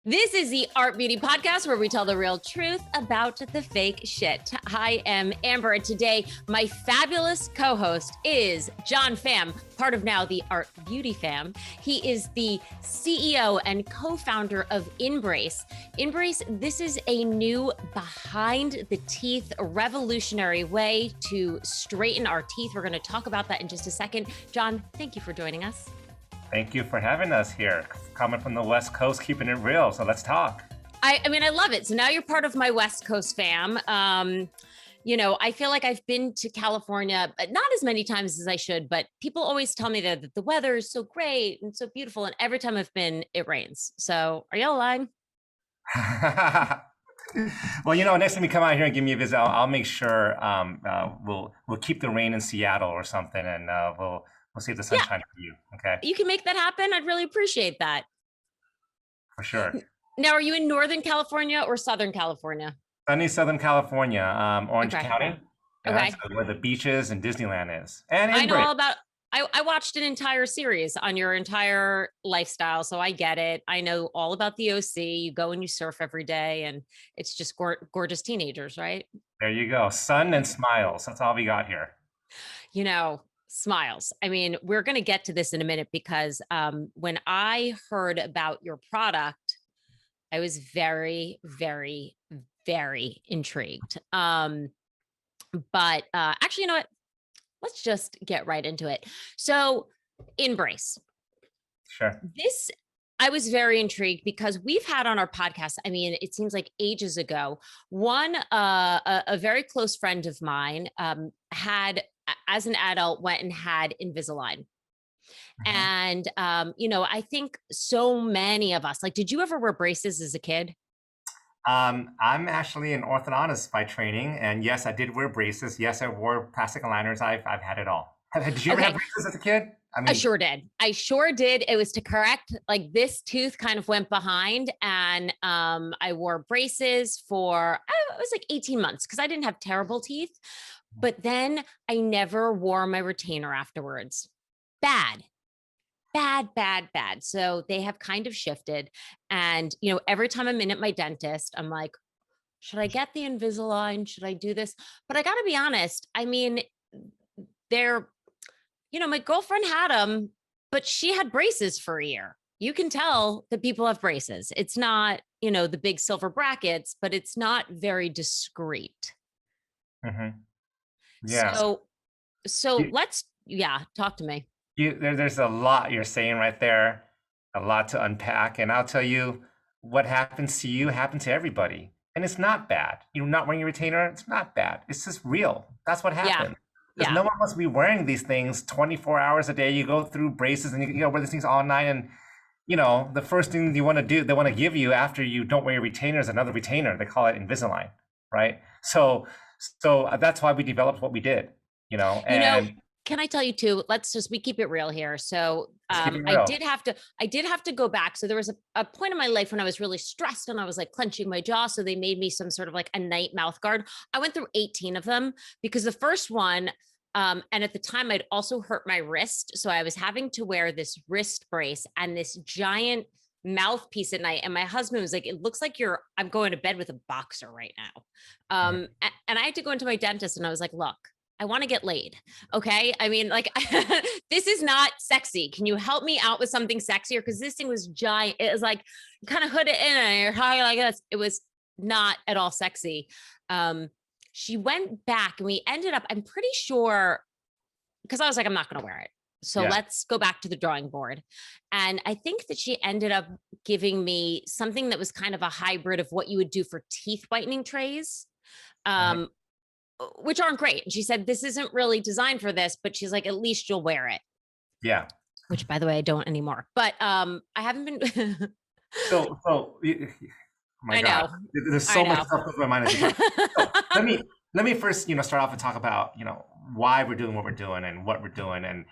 This is the Art Beauty Podcast where we tell the real truth about the fake shit. I am Amber, and today my fabulous co-host is John Pham, part of now the Art Beauty Fam. He is the CEO and co-founder of InBrace. InBrace, this is a new behind the teeth revolutionary way to straighten our teeth. We're going to talk about that in just a second. John, thank you for joining us. Thank you for having us here. Coming from the West Coast, keeping it real. So let's talk. I mean, I love it. So now you're part of my West Coast fam. I feel like I've been to California, but not as many times as I should, but people always tell me that the weather is so great and so beautiful. And every time I've been, it rains. So are y'all lying? Well, next time you come out here and give me a visit, I'll make sure we'll keep the rain in Seattle or something, and we'll see if the sunshine for you. Okay. You can make that happen. I'd really appreciate that. For sure. Now, are you in Northern California or Southern California? Sunny Southern California, Orange County. Okay. That's where the beaches and Disneyland is. And I know all about. I watched an entire series on your entire lifestyle, so I get it. I know all about the OC. You go and you surf every day, and it's just gorgeous teenagers, right? There you go. Sun and smiles. That's all we got here. Smiles. I mean, we're going to get to this in a minute because when I heard about your product, I was very, very, very intrigued. But actually, you know what? Let's just get right into it. So, InBrace. Sure. I was very intrigued because we've had on our podcast, I mean, it seems like ages ago, a very close friend of mine had, as an adult, went and had Invisalign. And, I think so many of us, like, did you ever wear braces as a kid? I'm actually an orthodontist by training, and yes, I did wear braces. Yes, I wore plastic aligners. I've had it all. Did you ever have braces as a kid? I sure did. It was to correct, like, this tooth kind of went behind, and I wore braces for it was like 18 months because I didn't have terrible teeth. But then I never wore my retainer afterwards. Bad. So they have kind of shifted. And, every time I'm in at my dentist, I'm like, should I get the Invisalign? Should I do this? But I got to be honest. I mean, my girlfriend had them, but she had braces for a year. You can tell that people have braces. It's not, the big silver brackets, but it's not very discreet. Mm-hmm. Yeah. So let's, talk to me. There's a lot you're saying right there, a lot to unpack. And I'll tell you, what happens to you happened to everybody. And it's not bad. You're not wearing a retainer. It's not bad. It's just real. That's what happened. Because no one wants to be wearing these things 24 hours a day. You go through braces and you wear these things all night. And, the first thing you want to do, they want to give you after you don't wear your retainer is another retainer. They call it Invisalign, right? So that's why we developed what we did, can I tell you too, we keep it real here. So I did have to go back. So there was a point in my life when I was really stressed and I was like clenching my jaw. So they made me some sort of like a night mouth guard. I went through 18 of them because the first one, and at the time I'd also hurt my wrist. So I was having to wear this wrist brace and this giant mouthpiece at night. And my husband was like, it looks like I'm going to bed with a boxer right now. And I had to go into my dentist and I was like, look, I want to get laid. Okay. I mean, like, this is not sexy. Can you help me out with something sexier? Because this thing was giant. It was like, kind of hood it in and you're high like this. It was not at all sexy. She went back and we ended up, I'm pretty sure, because I was like, I'm not going to wear it. So let's go back to the drawing board. And I think that she ended up giving me something that was kind of a hybrid of what you would do for teeth whitening trays. Which aren't great. And she said, this isn't really designed for this, but she's like, at least you'll wear it. Yeah. Which, by the way, I don't anymore, but I haven't been. so oh my God. There's so much stuff in my mind. So let me first, start off and talk about, why we're doing what we're doing and what we're doing. And,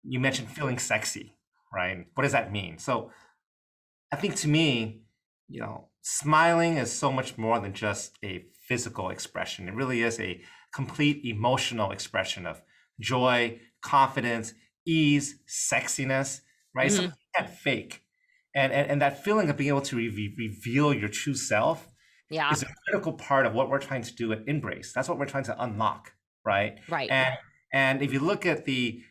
you mentioned feeling sexy, right? What does that mean? So I think to me, smiling is so much more than just a physical expression. It really is a complete emotional expression of joy, confidence, ease, sexiness, right? So you can't fake. And that feeling of being able to reveal your true self Yeah. is a critical part of what we're trying to do at InBrace. That's what we're trying to unlock, right? Right. And if you look at the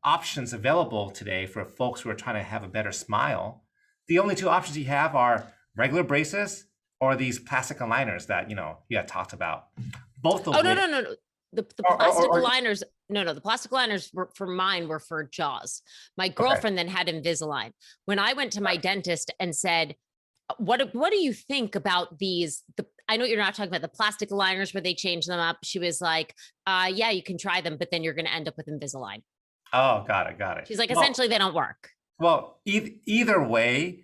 options available today for folks who are trying to have a better smile, the only two options you have are regular braces or these plastic aligners that you had talked about. Both of which, No. The plastic aligners, the plastic aligners for mine were for jaws. My girlfriend then had Invisalign. When I went to my dentist and said, what do you think about these? I know you're not talking about the plastic aligners where they change them up. She was like, yeah, you can try them, but then you're going to end up with Invisalign. Oh, got it. She's like, essentially, they don't work. Well, either way,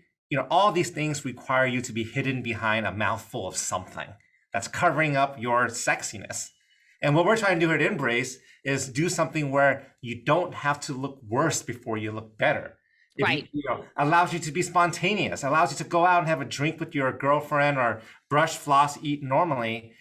all these things require you to be hidden behind a mouthful of something that's covering up your sexiness. And what we're trying to do here at InBrace is do something where you don't have to look worse before you look better. Right. Allows you to be spontaneous, allows you to go out and have a drink with your girlfriend or brush, floss, eat normally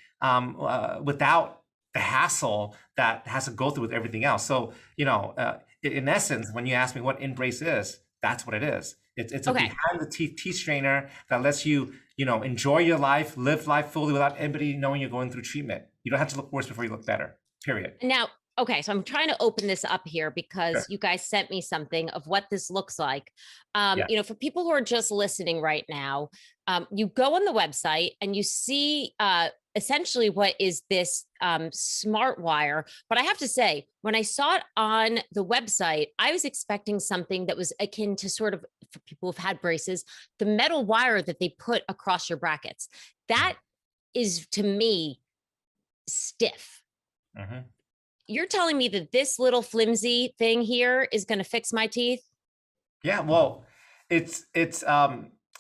without the hassle that has to go through with everything else. So, in essence, when you ask me what InBrace is, that's what it is. It's a behind the teeth strainer that lets you, enjoy your life, live life fully without anybody knowing you're going through treatment. You don't have to look worse before you look better, period. Now, okay, so I'm trying to open this up here because you guys sent me something of what this looks like. For people who are just listening right now, you go on the website and you see essentially what is this Smartwire. But I have to say, when I saw it on the website, I was expecting something that was akin to sort of, for people who've had braces, the metal wire that they put across your brackets. That is, to me, stiff. Mm-hmm. You're telling me that this little flimsy thing here is going to fix my teeth? Yeah, well, it's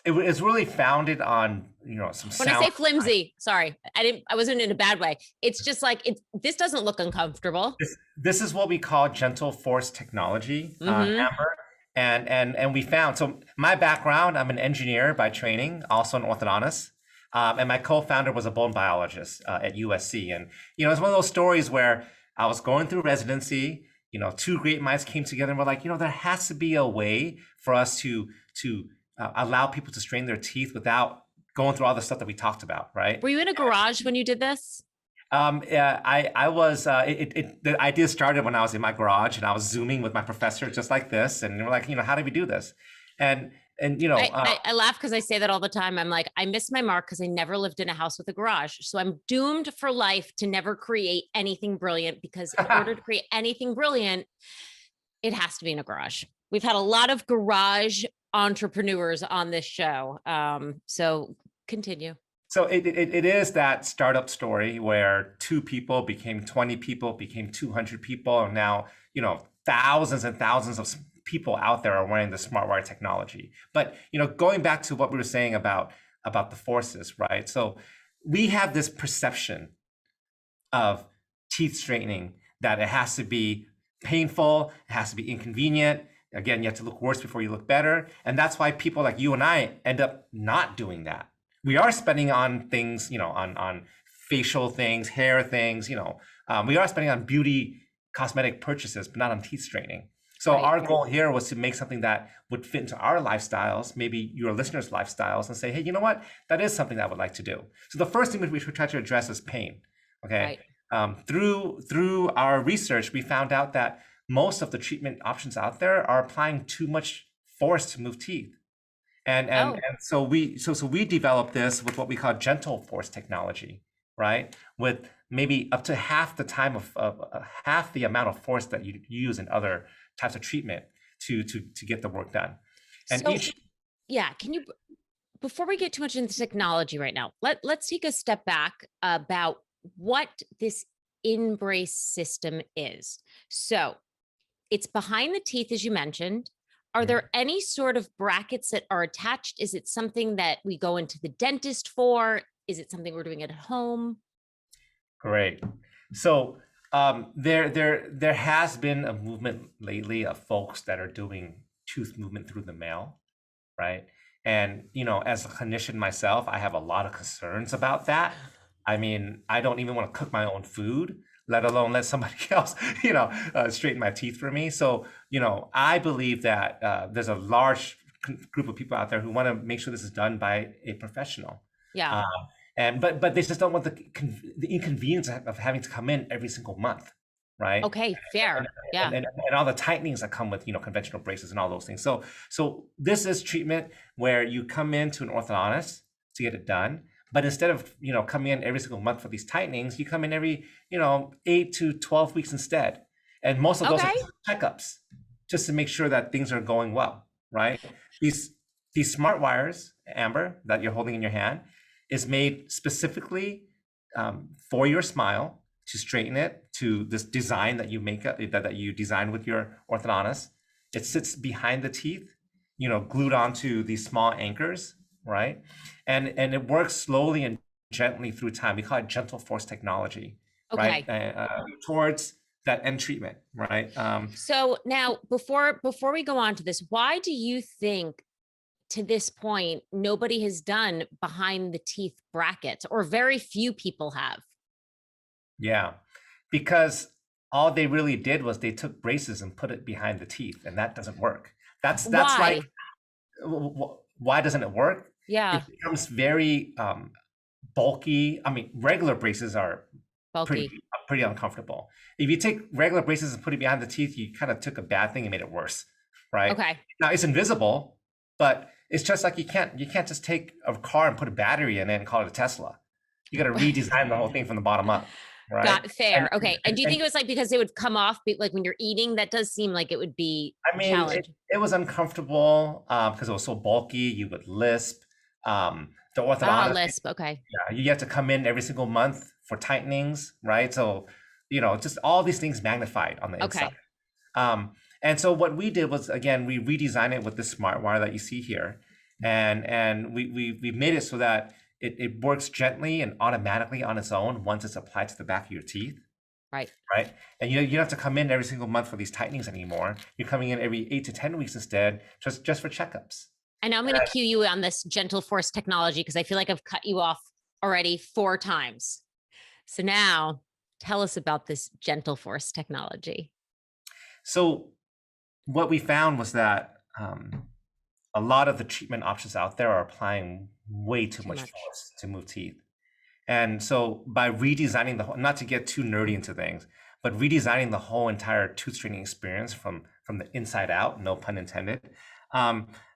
really founded on some. When I say flimsy, sorry, I wasn't in a bad way. It's just like this doesn't look uncomfortable. This is what we call Gentleforce technology, Amber, and we found. So my background, I'm an engineer by training, also an orthodontist. And my co-founder was a bone biologist at USC. And, it's one of those stories where I was going through residency, two great minds came together and were like, there has to be a way for us to allow people to strain their teeth without going through all the stuff that we talked about, right? Were you in a garage when you did this? I was, the idea started when I was in my garage and I was Zooming with my professor just like this. And we're like, how do we do this? And I laugh because I say that all the time. I'm like, I missed my mark because I never lived in a house with a garage. So I'm doomed for life to never create anything brilliant, because in order to create anything brilliant, it has to be in a garage. We've had a lot of garage entrepreneurs on this show. So continue. So it is that startup story where 2 people became 20 people, became 200 people, and now, thousands and thousands of people out there are wearing the Smartwire technology. But, going back to what we were saying about the forces, right? So we have this perception of teeth straightening that it has to be painful, it has to be inconvenient. Again, you have to look worse before you look better. And that's why people like you and I end up not doing that. We are spending on things, on facial things, hair things, we are spending on beauty cosmetic purchases, but not on teeth straightening. So our goal here was to make something that would fit into our lifestyles, maybe your listeners' lifestyles, and say, hey, you know what? That is something that I would like to do. So the first thing we should try to address is pain. Okay. Right. Through our research, we found out that most of the treatment options out there are applying too much force to move teeth. And so we developed this with what we call Gentleforce technology, right? With maybe up to half the time of half the amount of force that you use in other types of treatment to get the work done. And can you, before we get too much into technology right now, let's take a step back about what this InBrace system is. So it's behind the teeth, as you mentioned. Are there any sort of brackets that are attached? Is it something that we go into the dentist for? Is it something we're doing at home? Great. So there has been a movement lately of folks that are doing tooth movement through the mail, right? And, as a clinician myself, I have a lot of concerns about that. I mean, I don't even want to cook my own food, let alone let somebody else, straighten my teeth for me. So, I believe that there's a large group of people out there who want to make sure this is done by a professional. Yeah. But they just don't want the inconvenience of having to come in every single month, right? Okay, fair. Yeah. And all the tightenings that come with, conventional braces and all those things. So this is treatment where you come into an orthodontist to get it done. But instead of, coming in every single month for these tightenings, you come in every, 8 to 12 weeks instead. And most of those are checkups just to make sure that things are going well, right? These Smartwires, Amber, that you're holding in your hand, is made specifically for your smile, to straighten it, to this design that you make, that you design with your orthodontist. It sits behind the teeth, glued onto these small anchors, right? And it works slowly and gently through time. We call it Gentleforce technology, right? Towards that end treatment, right? So now, before we go on to this, why do you think to this point nobody has done behind the teeth brackets, or very few people have? Yeah, because all they really did was they took braces and put it behind the teeth, and that doesn't work. That's why? Why doesn't it work? Yeah, it becomes very bulky. I mean, regular braces are bulky, pretty uncomfortable. If you take regular braces and put it behind the teeth, you kind of took a bad thing and made it worse, right? Okay. Now it's invisible, but it's just like you can't just take a car and put a battery in it and call it a Tesla. You got to redesign the whole thing from the bottom up. Right. Got fair. Okay. And do you think it was like because it would come off like when you're eating? That does seem like it would be it was uncomfortable because it was so bulky. You would lisp. The orthodontist. Lisp. Okay. Yeah, you have to come in every single month for tightenings, right? So, just all these things magnified on the inside. And so what we did was, again, we redesigned it with this Smartwire that you see here, and we made it so that it works gently and automatically on its own once it's applied to the back of your teeth. Right. And you don't have to come in every single month for these tightenings anymore. You're coming in every 8 to 10 weeks instead, just for checkups. And I'm going to cue you on this Gentleforce technology because I feel like I've cut you off already 4 times. So now tell us about this Gentleforce technology. So what we found was that a lot of the treatment options out there are applying way too much force to move teeth. And so by redesigning the whole, not to get too nerdy into things, but redesigning the whole entire tooth straightening experience from the inside out, no pun intended,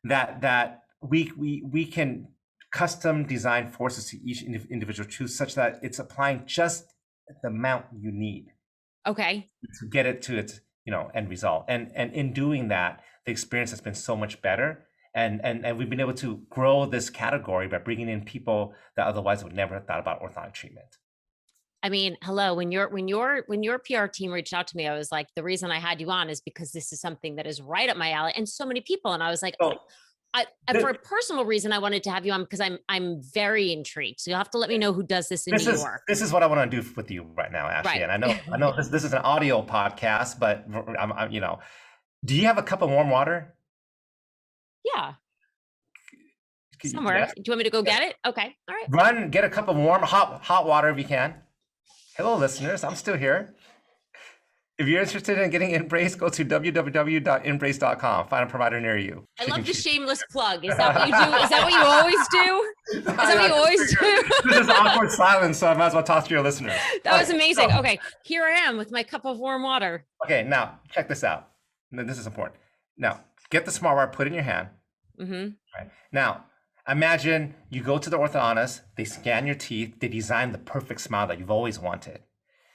that we can custom design forces to each individual tooth such that it's applying just the amount you need. Okay. To get it to its end result. And in doing that, the experience has been so much better. And we've been able to grow this category by bringing in people that otherwise would never have thought about orthodontic treatment. I mean, hello, when your PR team reached out to me, I was like, the reason I had you on is because this is something that is right up my alley, and so many people. And I was like, for a personal reason, I wanted to have you on because I'm very intrigued. So you'll have to let me know who does this in New York. This is what I want to do with you right now, Ashley. Right. And I know this is an audio podcast, but I'm do you have a cup of warm water? Yeah. Somewhere. Do you want me to go get it? Okay. All right. Run, get a cup of warm, hot water if you can. Hello, listeners. I'm still here. If you're interested in getting InBrace, go to www.inbrace.com. Find a provider near you. I love the shameless plug. Is that what you do? Is that what you always do? Is that what you always do? This is awkward silence, so I might as well talk to your listeners. That was amazing. So, okay, here I am with my cup of warm water. Okay, now check this out. This is important. Now, get the Smartwire, put it in your hand. Mm-hmm. Right. Now, imagine you go to the orthodontist, they scan your teeth, they design the perfect smile that you've always wanted.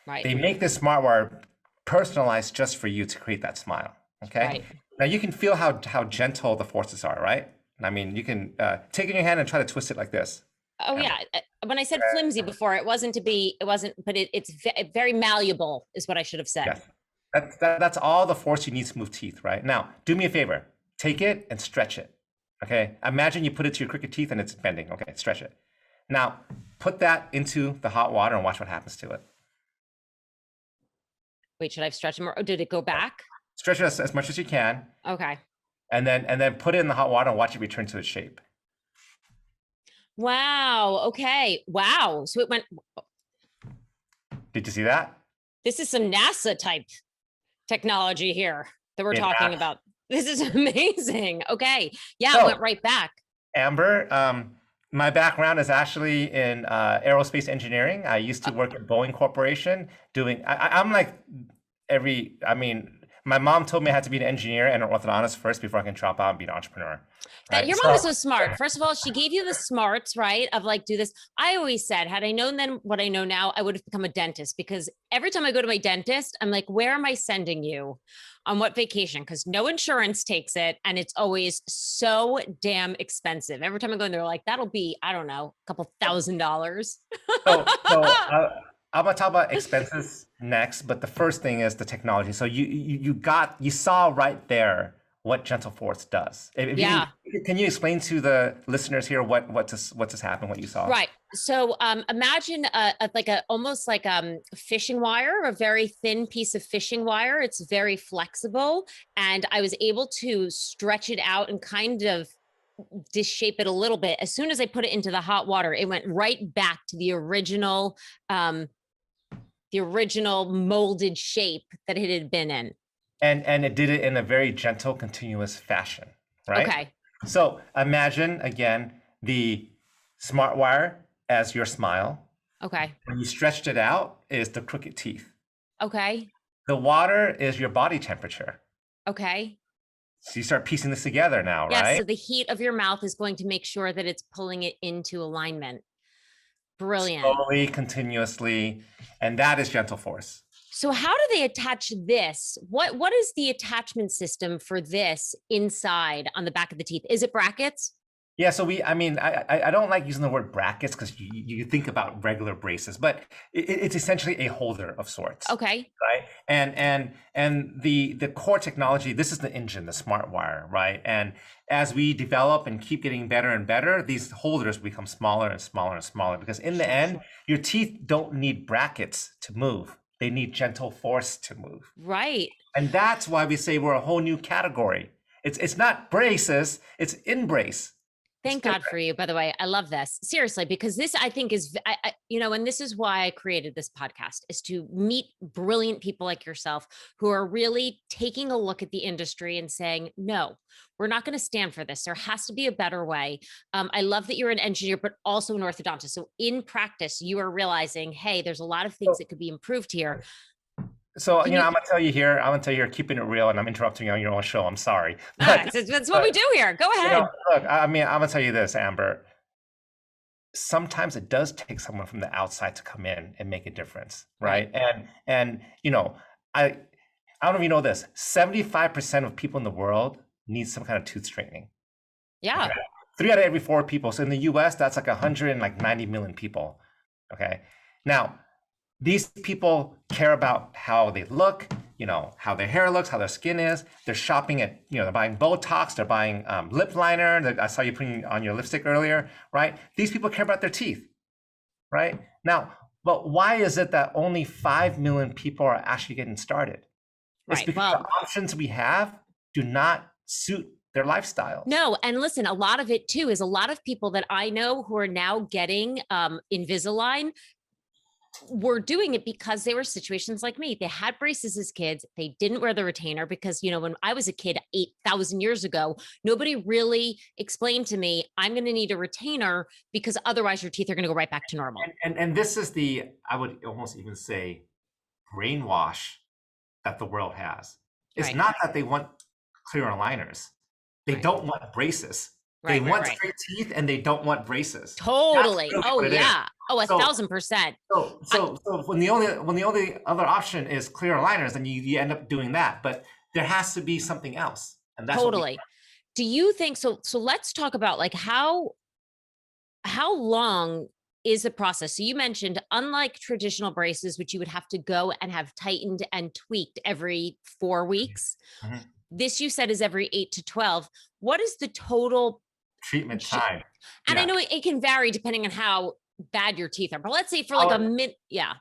Right. They make this Smartwire personalized just for you to create that smile. Okay. Right. Now you can feel how gentle the forces are, right? I mean, you can take it in your hand and try to twist it like this. Oh yeah. When I said flimsy before, it wasn't, but it's very malleable is what I should have said. Yes. That's all the force you need to move teeth, right? Now, do me a favor, take it and stretch it. Okay. Imagine you put it to your crooked teeth and it's bending. Okay. Stretch it. Now put that into the hot water and watch what happens to it. Wait, should I stretch it more? Oh, did it go back? Stretch it as much as you can. Okay. And then put it in the hot water and watch it return to its shape. Wow. Okay. Wow. So it went. Did you see that? This is some NASA type technology here that we're talking about. This is amazing. Okay. Yeah, it So, went right back. Amber, my background is actually in aerospace engineering. I used to work at Boeing Corporation doing, I'm like I mean, my mom told me I had to be an engineer and an orthodontist first before I can drop out and be an entrepreneur. That Right. your mom is so smart. First of all, she gave you the smarts, right? Of like, do this. I always said, had I known then what I know now, I would have become a dentist, because every time I go to my dentist, I'm like, where am I sending you? On what vacation? Because no insurance takes it. And it's always so damn expensive. Every time I go in, they're like, that'll be, I don't know, a couple $1,000. I'm gonna talk about expenses next, but the first thing is the technology. So you saw right there what Gentleforce does. Yeah. Can you explain to the listeners here what just happened, what you saw? Right. So imagine almost like fishing wire, a very thin piece of fishing wire. It's very flexible, and I was able to stretch it out and kind of shape it a little bit. As soon as I put it into the hot water, it went right back to the original molded shape that it had been in. And it did it in a very gentle, continuous fashion, right? Okay. So imagine again the Smartwire as your smile. Okay. When you stretched it out is the crooked teeth. Okay. The water is your body temperature. Okay. So you start piecing this together now, Yes. right? So the heat of your mouth is going to make sure that it's pulling it into alignment. Brilliant. Slowly, continuously, and that is Gentleforce. So how do they attach this? What is the attachment system for this inside on the back of the teeth? Is it brackets? Yeah, so I don't like using the word brackets because you think about regular braces, but it's essentially a holder of sorts. Okay. Right. And the core technology, this is the engine, the Smartwire, right? And as we develop and keep getting better and better, these holders become smaller and smaller and smaller, because in the end, your teeth don't need brackets to move. They need Gentleforce to move. Right. And that's why we say we're a whole new category. It's not braces, it's InBrace. Thank God for you, by the way. I love this. Seriously, because this, I think, is, and this is why I created this podcast, is to meet brilliant people like yourself who are really taking a look at the industry and saying, no, we're not going to stand for this. There has to be a better way. I love that you're an engineer, but also an orthodontist. So in practice, you are realizing, hey, there's a lot of things that could be improved here. So, I'm gonna tell you here, keeping it real, and I'm interrupting you on your own show. I'm sorry. But, that's what we do here. Go ahead. Look, I'm gonna tell you this, Amber. Sometimes it does take someone from the outside to come in and make a difference, right? And I don't know if you know this. 75% of people in the world need some kind of tooth straightening. Yeah. Okay? 3 out of every 4 people. So in the U.S., that's like 190 million people. Okay. Now, these people care about how they look, how their hair looks, how their skin is. They're shopping at, they're buying Botox, they're buying lip liner. I saw you putting on your lipstick earlier, right? These people care about their teeth, right? Now, but why is it that only 5 million people are actually getting started? It's because the options we have do not suit their lifestyle. No, and listen, a lot of it too is a lot of people that I know who are now getting Invisalign were doing it because they were situations like me. They had braces as kids. They didn't wear the retainer because, when I was a kid 8,000 years ago, nobody really explained to me, I'm going to need a retainer because otherwise your teeth are going to go right back to normal. And this is I would almost even say, brainwash that the world has. It's not that they want clear aligners. They don't want braces. They want straight teeth and they don't want braces. Totally. Oh yeah. Oh, 1,000%. So when the only other option is clear aligners, then you end up doing that. But there has to be something else. And that's totally. Do you think so? So let's talk about like how long is the process? So you mentioned, unlike traditional braces, which you would have to go and have tightened and tweaked every 4 weeks. Mm-hmm. This you said is every 8 to 12. What is the total treatment time? And I know it can vary depending on how bad your teeth are, but let's say for like a minute. Yeah.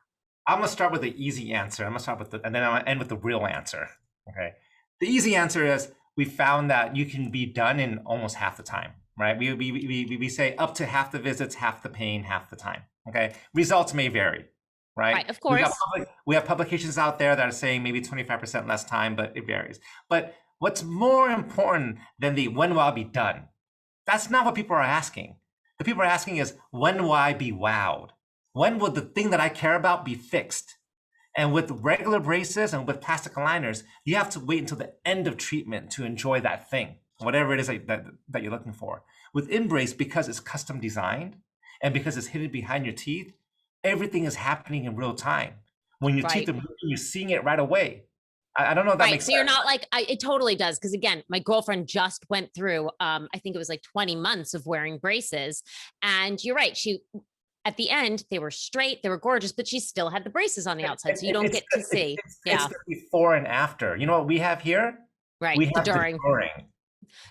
I'm going to start with the easy answer. I'm going to start with and then I'm going to end with the real answer. Okay. The easy answer is we found that you can be done in almost half the time, right? We say up to half the visits, half the pain, half the time. Okay. Results may vary, right? Right, of course. We have publications out there that are saying maybe 25% less time, but it varies. But What's more important than the when will I be done? That's not what people are asking. The people are asking is, when will I be wowed? When will the thing that I care about be fixed? And with regular braces and with plastic aligners, you have to wait until the end of treatment to enjoy that thing, whatever it is that you're looking for. With InBrace, because it's custom designed and because it's hidden behind your teeth, everything is happening in real time. When your teeth are moving, you're seeing it right away. I don't know if that makes sense. So you're not like, it totally does. Because again, my girlfriend just went through, I think it was like 20 months of wearing braces. And you're right. At the end, they were straight, they were gorgeous, but she still had the braces on the outside. So you don't get to see. It's the before and after. You know what we have here? Right. We have the during.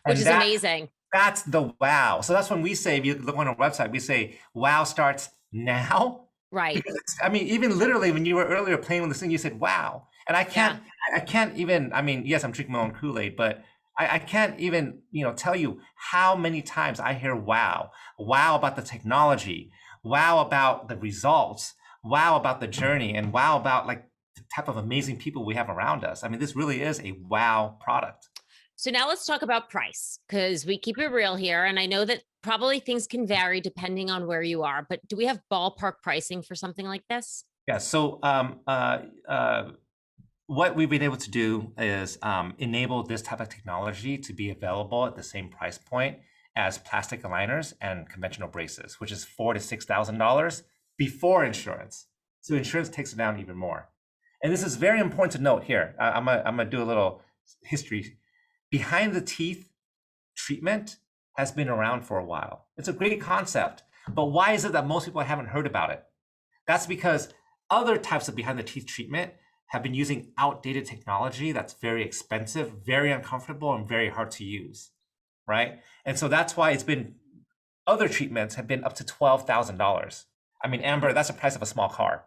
Which is amazing. That's the wow. So that's when we say, if you look on our website, we say, wow starts now. Right. Because, I mean, even literally when you were earlier playing with this thing, you said, wow. And I can't even, I mean, yes, I'm drinking my own Kool-Aid, but I can't even, tell you how many times I hear wow. Wow about the technology. Wow about the results. Wow about the journey. And wow about like the type of amazing people we have around us. I mean, this really is a wow product. So now let's talk about price, because we keep it real here. And I know that probably things can vary depending on where you are, but do we have ballpark pricing for something like this? Yeah. So what we've been able to do is enable this type of technology to be available at the same price point as plastic aligners and conventional braces, which is $4,000 to $6,000 before insurance. So insurance takes it down even more. And this is very important to note here. I'm gonna do a little history. Behind the teeth treatment has been around for a while. It's a great concept, but why is it that most people haven't heard about it? That's because other types of behind the teeth treatment have been using outdated technology that's very expensive, very uncomfortable, and very hard to use, right? And so that's why other treatments have been up to $12,000. I mean, Amber, that's the price of a small car.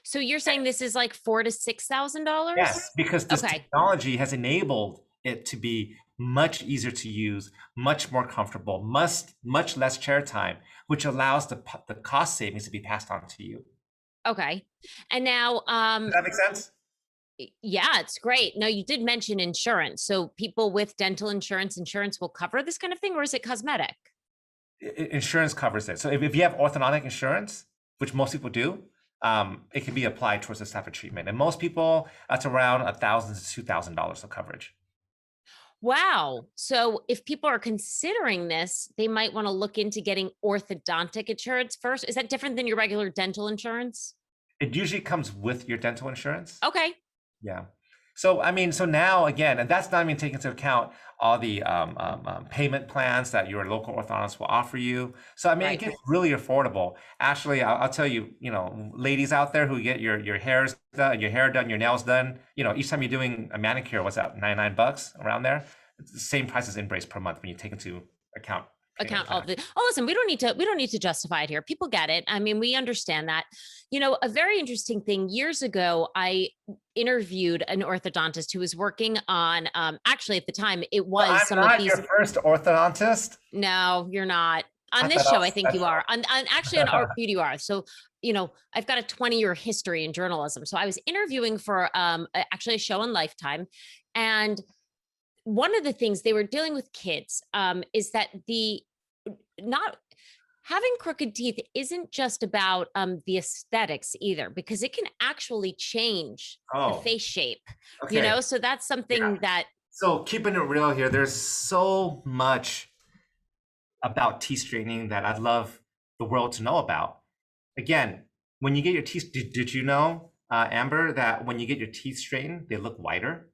So you're saying this is like $4,000 to $6,000? Yes, because this technology has enabled it to be much easier to use, much more comfortable, much less chair time, which allows the cost savings to be passed on to you. Okay. And now, does that make sense? Yeah, it's great. Now, you did mention insurance. So people with dental insurance will cover this kind of thing, or is it cosmetic? Insurance covers it. So if you have orthodontic insurance, which most people do, it can be applied towards this type of treatment. And most people, that's around $1,000 to $2,000 of coverage. Wow. So if people are considering this, they might want to look into getting orthodontic insurance first. Is that different than your regular dental insurance? It usually comes with your dental insurance. Okay. Yeah. So, I mean, so now again, and that's not even taking into account all the payment plans that your local orthodontist will offer you. So, I mean, it gets really affordable. Actually, I'll tell you, ladies out there who get your hair done, your nails done, each time you're doing a manicure, what's that, $99 around there? It's the same price as InBrace per month when you take into account all the listen, we don't need to justify it here. People get it. I mean, we understand that. A very interesting thing, years ago I interviewed an orthodontist who was working on actually at the time it was I'm not your first orthodontist. No, you're not on this show. I think you are on actually on Art Beauty you are. So I've got a 20-year history in journalism, so I was interviewing for actually a show on Lifetime. And one of the things they were dealing with kids is that not having crooked teeth isn't just about the aesthetics either, because it can actually change the face shape, so that's something that. So keeping it real here, there's so much about teeth straightening that I'd love the world to know about. Again, when you get your teeth, did you know, Amber, that when you get your teeth straightened, they look whiter?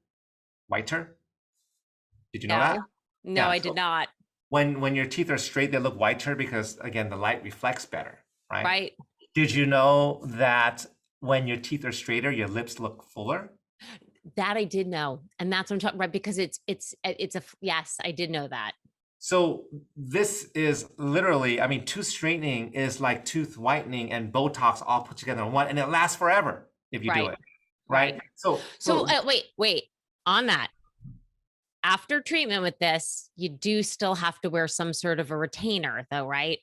Did you know that? No, I did not. When your teeth are straight, they look whiter because, again, the light reflects better, right? Right. Did you know that when your teeth are straighter, your lips look fuller? That I did know. And that's what I'm talking about, because yes, I did know that. So this is literally, I mean, tooth straightening is like tooth whitening and Botox all put together in one, and it lasts forever if you do it, right? So wait, on that. After treatment with this, you do still have to wear some sort of a retainer though, right?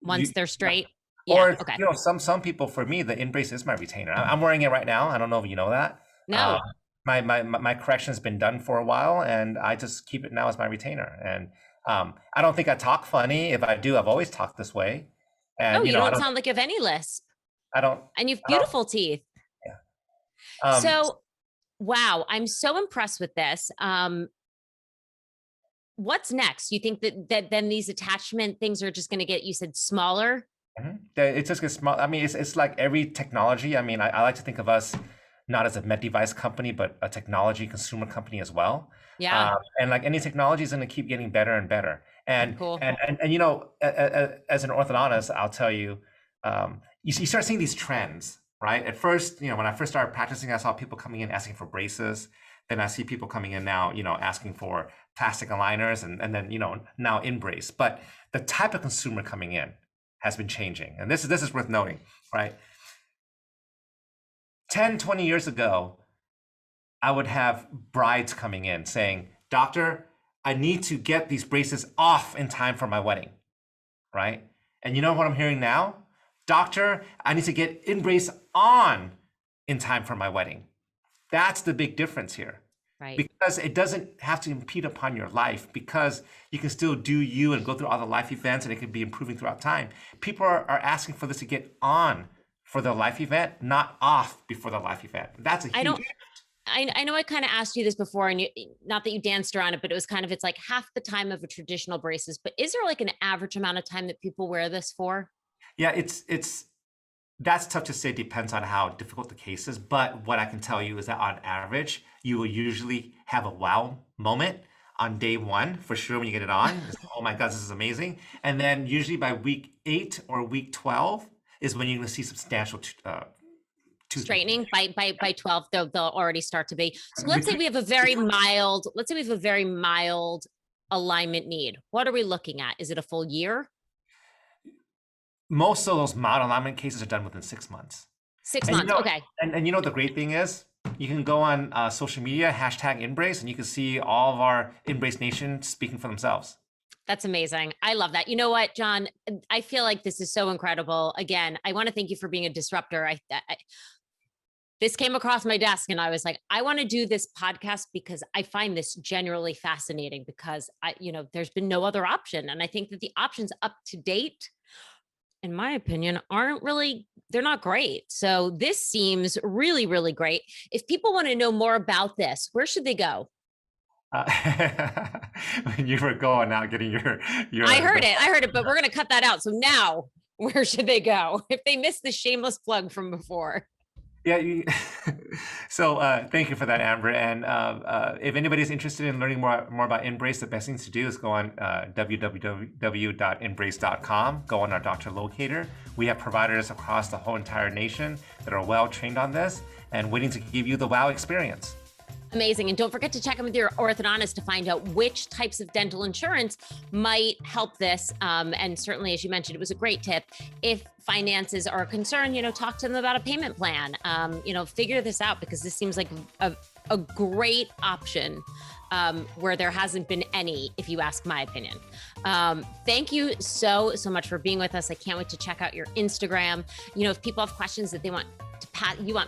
Once they're straight. Yeah. Or some people, for me, the InBrace is my retainer. I'm wearing it right now. I don't know if you know that. No. my correction has been done for a while, and I just keep it now as my retainer. And I don't think I talk funny. If I do, I've always talked this way. And No, you don't sound like you have any lisp. I don't. And you've beautiful teeth. Yeah. So, wow, I'm so impressed with this. What's next? You think that then these attachment things are just going to get, you said, smaller? It just gets small. I mean, it's like every technology. I mean, I like to think of us not as a med device company, but a technology consumer company as well. Yeah. And like any technology is going to keep getting better and better. And cool. and you know, as an orthodontist, I'll tell you, you start seeing these trends, right? At first, you know, when I first started practicing, I saw people coming in asking for braces. Then I see people coming in now, you know, asking for plastic aligners, and then, you know, now InBrace. But the type of consumer coming in has been changing. And this is worth noting, right? 10, 20 years ago, I would have brides coming in saying, "Doctor, I need to get these braces off in time for my wedding," right? And you know what I'm hearing now? "Doctor, I need to get InBrace on in time for my wedding." That's the big difference here. Right. Because it doesn't have to impede upon your life, because you can still do you and go through all the life events, and it can be improving throughout time. People are asking for this to get on for the life event, not off before the life event. That's a huge. I know I kind of asked you this before, and not that you danced around it, but it was kind of, it's like half the time of a traditional braces. But is there like an average amount of time that people wear this for? Yeah, that's tough to say. Depends on how difficult the case is. But what I can tell you is that on average, you will usually have a wow moment on day one, for sure, when you get it on. Oh my God, this is amazing. And then usually by week 8 or week 12 is when you're going to see substantial straightening. By 12, they'll already start to be. So let's say we have a very mild, alignment need. What are we looking at? Is it a full year? Most of those mild alignment cases are done within 6 months. 6 months, okay. And you know, the great thing is, you can go on social media, #InBrace, and you can see all of our InBrace Nation speaking for themselves. That's amazing. I love that. You know what, John? I feel like this is so incredible. Again, I want to thank you for being a disruptor. This came across my desk, and I was like, I want to do this podcast because I find this genuinely fascinating, because there's been no other option. And I think that the options up to date, in my opinion, they're not great. So this seems really, really great. If people want to know more about this, where should they go? You were going out getting your. I heard it, but we're going to cut that out. So now, where should they go if they missed the shameless plug from before? Yeah. So thank you for that, Amber. And if anybody's interested in learning more about InBrace, the best thing to do is go on www.inbrace.com. Go on our doctor locator. We have providers across the whole entire nation that are well trained on this and waiting to give you the wow experience. Amazing. And don't forget to check in with your orthodontist to find out which types of dental insurance might help this. And certainly, as you mentioned, it was a great tip. If finances are a concern, talk to them about a payment plan. Figure this out, because this seems like a great option where there hasn't been any, if you ask my opinion. Thank you so much for being with us. I can't wait to check out your Instagram. If people have questions that you want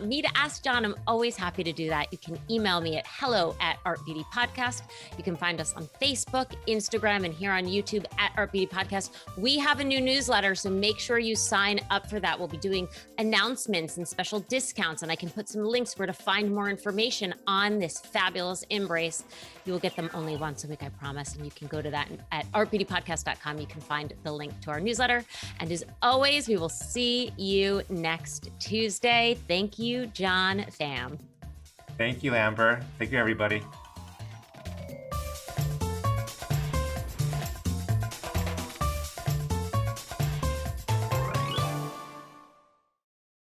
me to ask John, I'm always happy to do that. You can email me at hello@ArtBeautyPodcast. You can find us on Facebook, Instagram, and here on YouTube at Art Beauty Podcast. We have a new newsletter, so make sure you sign up for that. We'll be doing announcements and special discounts, and I can put some links where to find more information on this fabulous InBrace. You will get them only once a week, I promise. And you can go to that at artbeautypodcast.com. You can find the link to our newsletter. And as always, we will see you next Tuesday. Thank you, John Pham. Thank you, Amber. Thank you, everybody.